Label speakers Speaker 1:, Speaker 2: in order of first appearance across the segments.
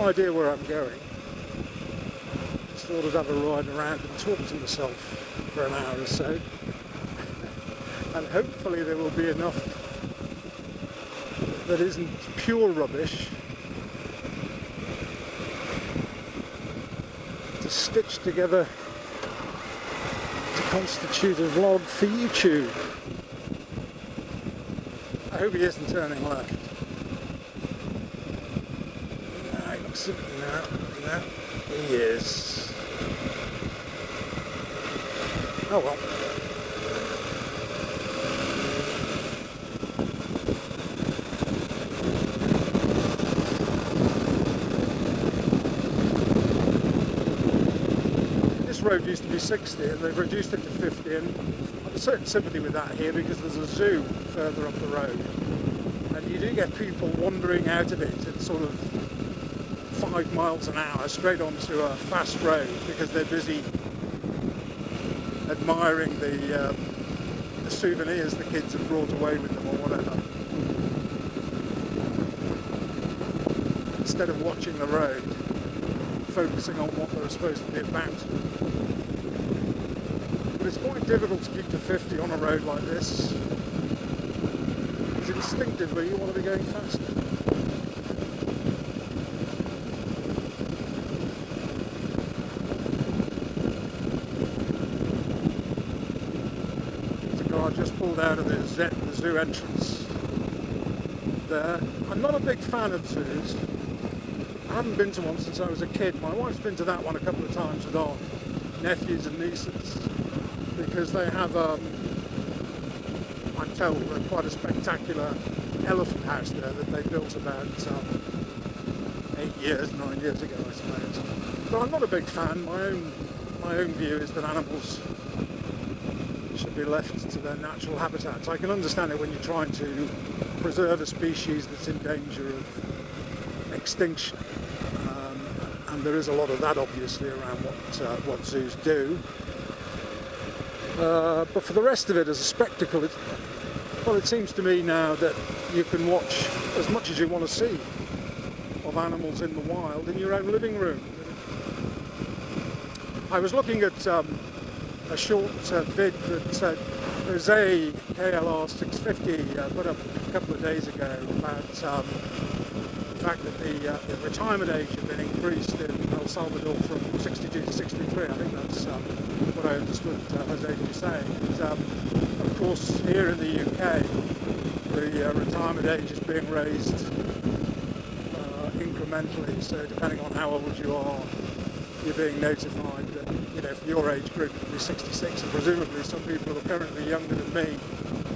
Speaker 1: idea where I'm going. Just thought I'd have a ride around and talk to myself for an hour or so. And hopefully there will be enough that isn't pure rubbish to stitch together to constitute a vlog for YouTube. I hope he isn't turning left. No, he looks... No, he is. Oh well. This road used to be 60 and they've reduced it to 50, and I have a certain sympathy with that here because there's a zoo further up the road and you do get people wandering out of it at sort of 5 miles an hour straight onto a fast road because they're busy admiring the souvenirs the kids have brought away with them or whatever, instead of watching the road, focusing on what they're supposed to be about. But it's quite difficult to keep to 50 on a road like this, because instinctively you want to be going faster. I just pulled out of the zoo entrance there. I'm not a big fan of zoos. I haven't been to one since I was a kid. My wife's been to that one a couple of times with our nephews and nieces because they have, I'm told, quite a spectacular elephant house there that they built about 9 years ago, I suppose. But I'm not a big fan. My own view is that animals should be left to their natural habitats. I can understand it when you're trying to preserve a species that's in danger of extinction, and there is a lot of that obviously around what zoos do. But for the rest of it, as a spectacle, it seems to me now that you can watch as much as you want to see of animals in the wild in your own living room. I was looking at a short vid that Jose KLR 650 put up a couple of days ago about the fact that the retirement age had been increased in El Salvador from 62 to 63. I think that's what I understood Jose to be saying. And, of course, here in the UK, the retirement age is being raised incrementally, so depending on how old you are, you're being notified that, you know, for your age group it'll be 66, and presumably some people who are currently younger than me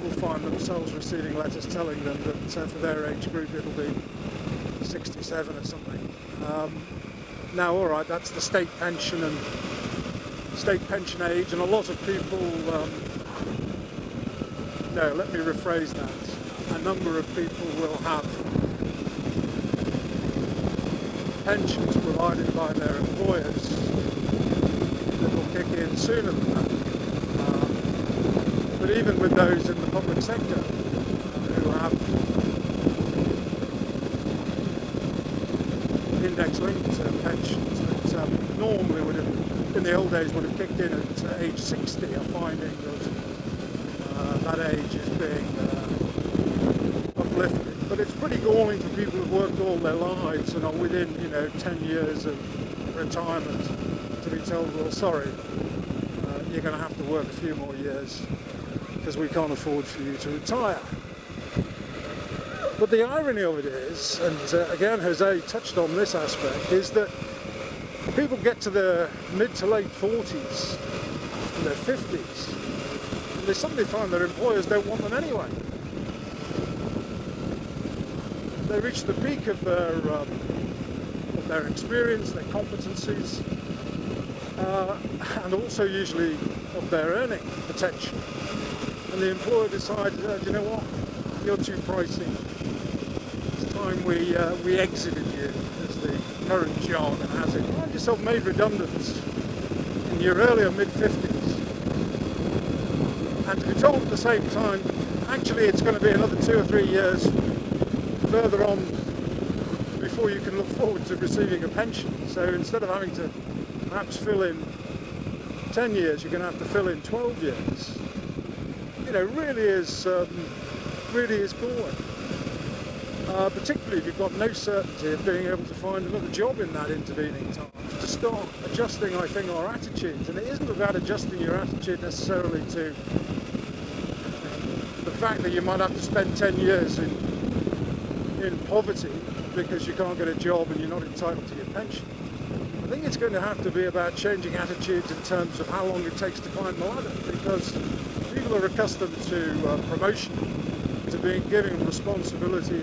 Speaker 1: will find themselves receiving letters telling them that for their age group it'll be 67 or something. Now, all right, that's the state pension and state pension age, and a lot of people, no, let me rephrase that. A number of people will have pensions provided by their employers that will kick in sooner than that. But even with those in the public sector who have index-linked pensions that normally would have, in the old days, would have kicked in at age 60, are finding that that age is being uplifted. But it's pretty galling for people who've worked all their lives and are within, 10 years of retirement to be told, well, sorry, you're going to have to work a few more years because we can't afford for you to retire. But the irony of it is, and again Jose touched on this aspect, is that people get to their mid to late 40s and their 50s and they suddenly find their employers don't want them anyway. They reach the peak of their experience, their competencies, and also usually of their earning potential. And the employer decides, you know what, you're too pricey. It's time we exited you, as the current jargon has it. Find yourself made redundant in your earlier mid-50s. And to be told at the same time, actually it's going to be another 2 or 3 years further on before you can look forward to receiving a pension. So instead of having to perhaps fill in 10 years, you're going to have to fill in 12 years. You know, really is galling. Particularly if you've got no certainty of being able to find another job in that intervening time. To start adjusting, I think, our attitudes, and it isn't about adjusting your attitude necessarily to the fact that you might have to spend 10 years in poverty because you can't get a job and you're not entitled to your pension. I think it's going to have to be about changing attitudes in terms of how long it takes to climb the ladder, because people are accustomed to promotion, to being given responsibility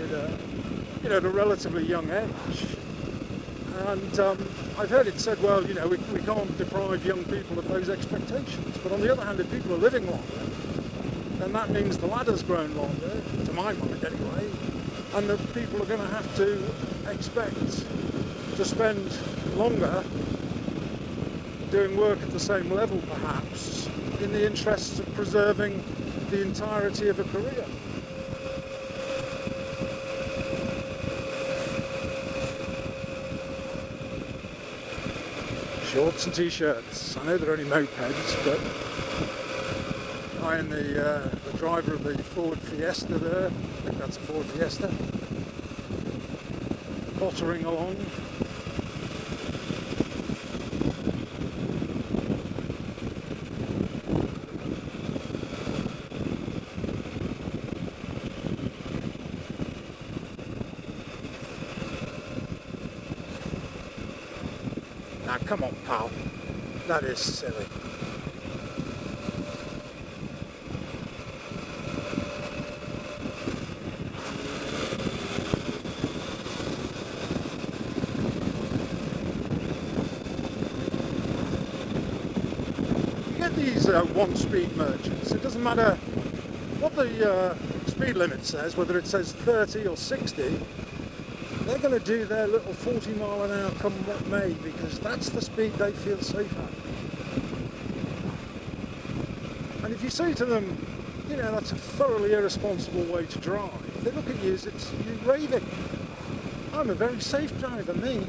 Speaker 1: at a relatively young age. And I've heard it said, well, you know, we can't deprive young people of those expectations. But on the other hand, if people are living longer, then that means the ladder's grown longer, to my mind anyway, and that people are going to have to expect to spend longer doing work at the same level, perhaps, in the interests of preserving the entirety of a career. Shorts and t-shirts. I know they're only mopeds, but I and the driver of the Ford Fiesta there, I think that's a Ford Fiesta, pottering along. Now come on, pal, that is silly. You get these one-speed merchants, it doesn't matter what the speed limit says, whether it says 30 or 60, they're going to do their little 40 mile an hour come what may, because that's the speed they feel safe at. And if you say to them, you know, that's a thoroughly irresponsible way to drive, they look at you as if you're raving. I'm a very safe driver, me.